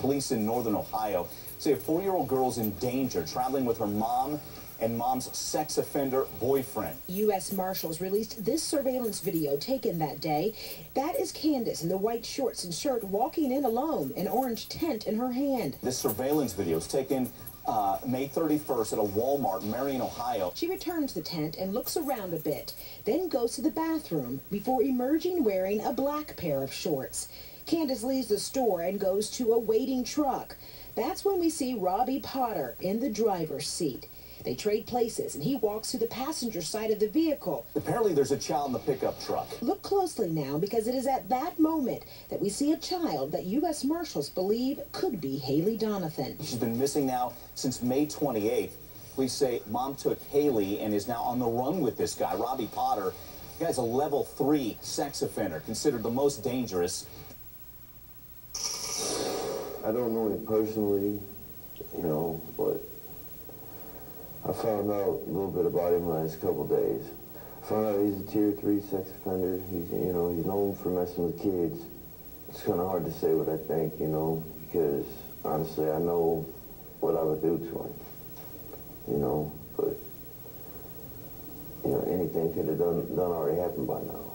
Police in northern Ohio say a 4-year-old girl's in danger traveling with her mom and mom's sex offender boyfriend. U.S. Marshals released this surveillance video taken that day. That is Candace in the white shorts and shirt walking in alone, an orange tent in her hand. This surveillance video is taken May 31st at a Walmart in Marion, Ohio. She returns the tent and looks around a bit, then goes to the bathroom before emerging wearing a black pair of shorts. Candace leaves the store and goes to a waiting truck. That's when we see Robbie Potter in the driver's seat. They trade places, and he walks to the passenger side of the vehicle. Apparently there's a child in the pickup truck. Look closely now, because it is at that moment that we see a child that U.S. Marshals believe could be Haylee Donathan. She's been missing now since May 28th. Police say mom took Haylee and is now on the run with this guy, Robbie Potter. The guy's a level 3 sex offender, considered the most dangerous. I don't know him personally, you know, but I found out a little bit about him last couple days. I found out he's a tier 3 sex offender. He's, you know, he's known for messing with kids. It's kind of hard to say what I think, you know, because honestly, I know what I would do to him, you know, but, you know, anything could have done already happened by now.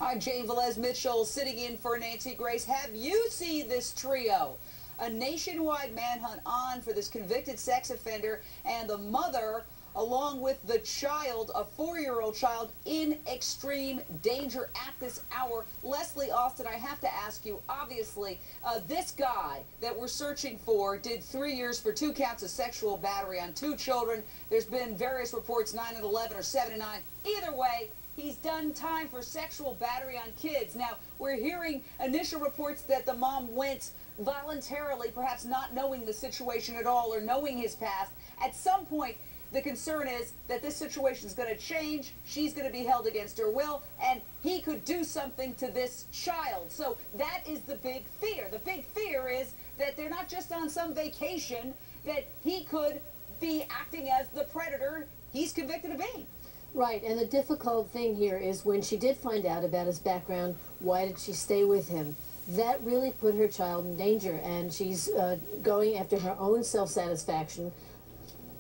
I'm Jane Velez-Mitchell sitting in for Nancy Grace. Have you seen this trio? A nationwide manhunt on for this convicted sex offender and the mother, along with the child, a 4-year-old child, in extreme danger at this hour. Leslie Austin, I have to ask you, obviously, this guy that we're searching for did 3 years for 2 counts of sexual battery on 2 children. There's been various reports, 9 and 11 or 7 and 9. Either way, he's done time for sexual battery on kids. Now, we're hearing initial reports that the mom went voluntarily, perhaps not knowing the situation at all or knowing his past. At some point, the concern is that this situation is going to change. She's going to be held against her will, and he could do something to this child. So that is the big fear. The big fear is that they're not just on some vacation, that he could be acting as the predator he's convicted of being. Right, and the difficult thing here is when she did find out about his background, why did she stay with him? That really put her child in danger, and she's going after her own self-satisfaction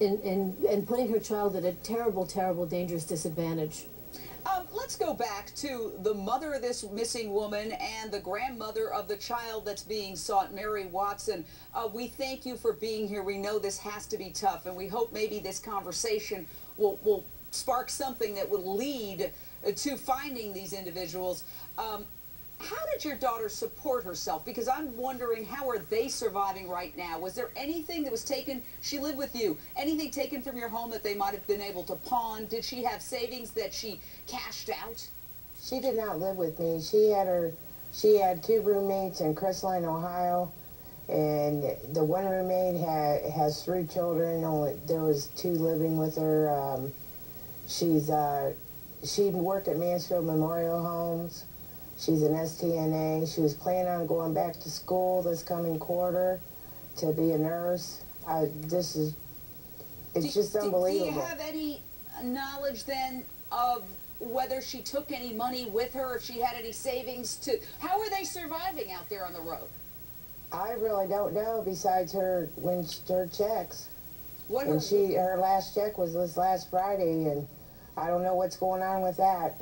and putting her child at a terrible, terrible, dangerous disadvantage. Let's go back to the mother of this missing woman and the grandmother of the child that's being sought, Mary Watson. We thank you for being here. We know this has to be tough, and we hope maybe this conversation will spark something that will lead to finding these individuals. How did your daughter support herself? Because I'm wondering, how are they surviving right now? Was there anything that was taken? She lived with you. Anything taken from your home that they might have been able to pawn? Did she have savings that she cashed out? She did not live with me. She had 2 roommates in Crestline, Ohio, and the one roommate has 3 children. There was 2 living with her. She worked at Mansfield Memorial Homes. She's an STNA. She was planning on going back to school this coming quarter to be a nurse. It's just unbelievable. Do you have any knowledge then of whether she took any money with her, if she had any savings how are they surviving out there on the road? I really don't know, besides her checks. Her last check was this last Friday, and I don't know what's going on with that.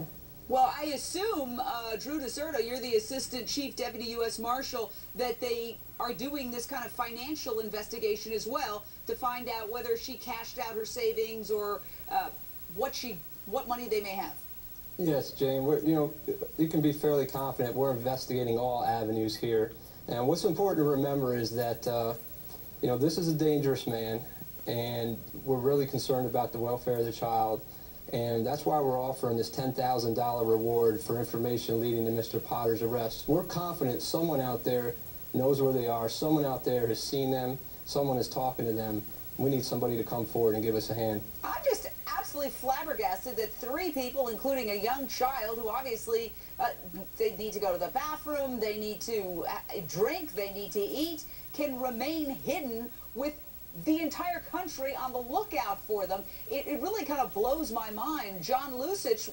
Well, I assume, Drew DeSerto, you're the Assistant Chief Deputy U.S. Marshal, that they are doing this kind of financial investigation as well to find out whether she cashed out her savings or what money they may have. Yes, Jane. You can be fairly confident we're investigating all avenues here. And what's important to remember is that, this is a dangerous man, and we're really concerned about the welfare of the child. And that's why we're offering this $10,000 reward for information leading to Mr. Potter's arrest. We're confident someone out there knows where they are, someone out there has seen them, someone is talking to them. We need somebody to come forward and give us a hand. I'm just absolutely flabbergasted that 3 people, including a young child, who obviously they need to go to the bathroom, they need to drink, they need to eat, can remain hidden with the entire country on the lookout for them. It really kind of blows my mind. John Lusich,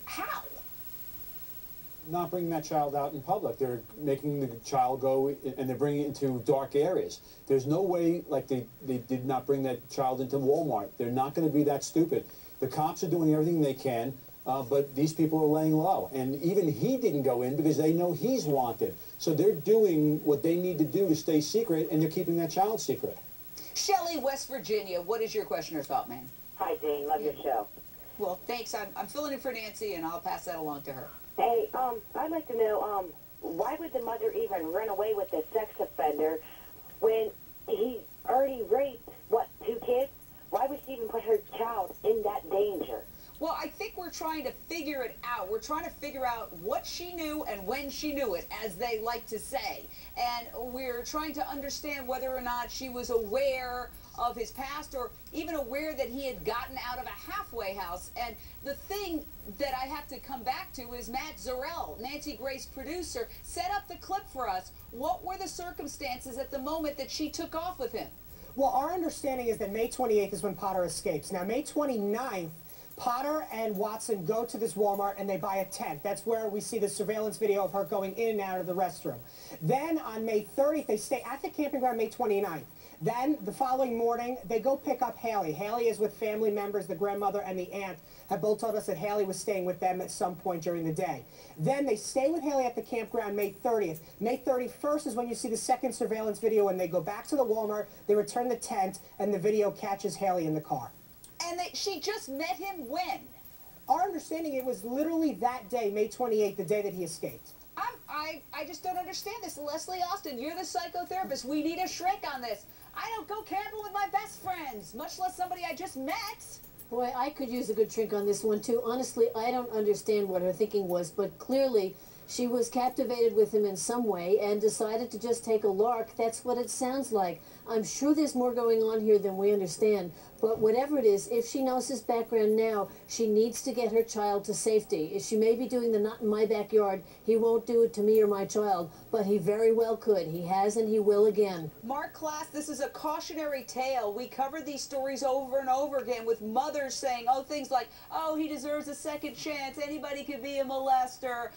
how? not bringing that child out in public. They're making the child go, and they're bringing it into dark areas. There's no way, like they did not bring that child into Walmart. They're not going to be that stupid. The cops are doing everything they can, but these people are laying low. And even he didn't go in because they know he's wanted. So they're doing what they need to do to stay secret, and they're keeping that child secret. Shelley, West Virginia, what is your question or thought, ma'am? Hi, Jane. Love your show. Well, thanks. I'm filling in for Nancy, and I'll pass that along to her. Hey, I'd like to know, why would the mother even run away with a sex offender when he already raped, what, 2 kids? Why would she even put her child in that danger? Well, I think we're trying to figure it out. We're trying to figure out what she knew and when she knew it, as they like to say. And we're trying to understand whether or not she was aware of his past or even aware that he had gotten out of a halfway house. And the thing that I have to come back to is Matt Zarrell, Nancy Grace producer, set up the clip for us. What were the circumstances at the moment that she took off with him? Well, our understanding is that May 28th is when Potter escapes. Now, May 29th, Potter and Watson go to this Walmart and they buy a tent. That's where we see the surveillance video of her going in and out of the restroom. Then on May 30th, they stay at the camping ground May 29th. Then the following morning, they go pick up Haylee. Haylee is with family members. The grandmother and the aunt have both told us that Haylee was staying with them at some point during the day. Then they stay with Haylee at the campground May 30th. May 31st is when you see the second surveillance video, and they go back to the Walmart, they return the tent, and the video catches Haylee in the car. And she just met him when? Our understanding, it was literally that day, May 28th, the day that he escaped. I just don't understand this. Leslie Austin, you're the psychotherapist. We need a shrink on this. I don't go camping with my best friends, much less somebody I just met. Boy, I could use a good shrink on this one, too. Honestly, I don't understand what her thinking was, but clearly she was captivated with him in some way and decided to just take a lark. That's what it sounds like. I'm sure there's more going on here than we understand. But whatever it is, if she knows his background now, she needs to get her child to safety. She may be doing the not in my backyard. He won't do it to me or my child, but he very well could. He has and he will again. Mark Class, this is a cautionary tale. We covered these stories over and over again with mothers saying, things like, he deserves a second chance. Anybody could be a molester.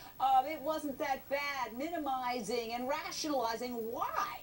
It wasn't that bad. Minimizing and rationalizing. Why?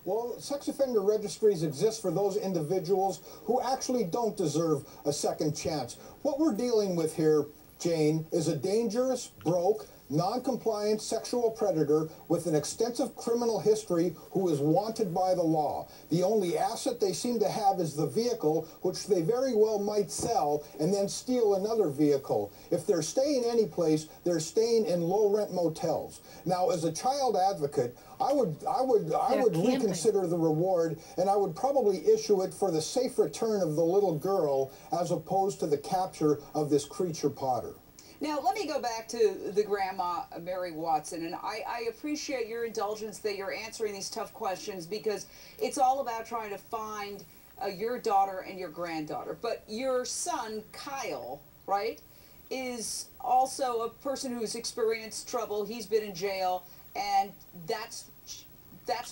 Well, sex offender registries exist for those individuals who actually don't deserve a second chance. What we're dealing with here, Jane, is a dangerous, broke, non-compliant sexual predator with an extensive criminal history who is wanted by the law. The only asset they seem to have is the vehicle, which they very well might sell and then steal another vehicle. If they're staying any place, they're staying in low-rent motels. Now, as a child advocate, I would reconsider the reward, and I would probably issue it for the safe return of the little girl as opposed to the capture of this creature Potter. Now, let me go back to the grandma, Mary Watson, and I appreciate your indulgence that you're answering these tough questions because it's all about trying to find your daughter and your granddaughter. But your son, Kyle, right, is also a person who's experienced trouble. He's been in jail, and that's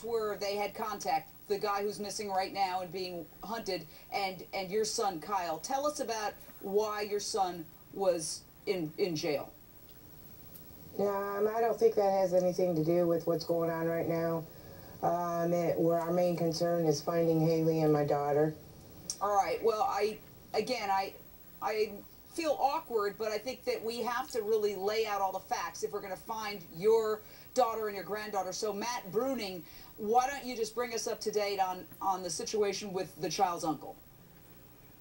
where they had contact, the guy who's missing right now and being hunted, and your son, Kyle. Tell us about why your son was in jail. I don't think that has anything to do with what's going on right now. Where our main concern is finding Haylee and my daughter. All right. Well, I feel awkward, but I think that we have to really lay out all the facts if we're going to find your daughter and your granddaughter. So, Matt Bruning, why don't you just bring us up to date on the situation with the child's uncle?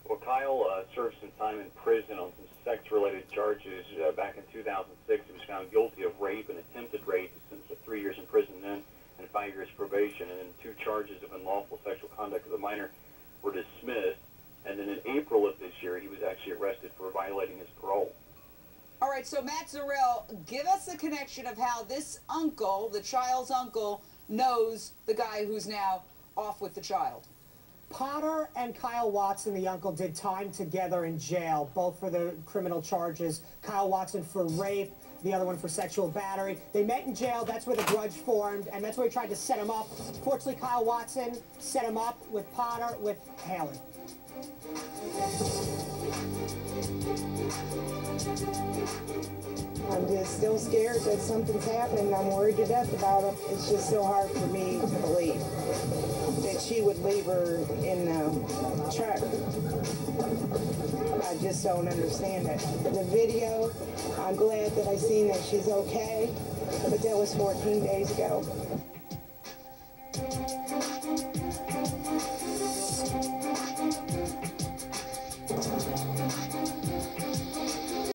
Well, Kyle served some time in prison on some sex-related charges. Back in 2006, he was found guilty of rape and attempted rape, sentenced to 3 years in prison then and 5 years probation. And then 2 charges of unlawful sexual conduct with a minor were dismissed. And then in April of this year, he was actually arrested for violating his parole. All right, so Matt Zarrell, give us the connection of how this uncle, the child's uncle, knows the guy who's now off with the child. Potter and Kyle Watson, the uncle, did time together in jail, both for the criminal charges. Kyle Watson for rape, the other one for sexual battery. They met in jail. That's where the grudge formed, and that's where he tried to set him up. Fortunately, Kyle Watson set him up with Potter, with Haylee. I'm just still scared that something's happened. I'm worried to death about it. It's just so hard for me to believe that she would leave her in the truck. I just don't understand it. The video, I'm glad that I seen that she's okay, but that was 14 days ago.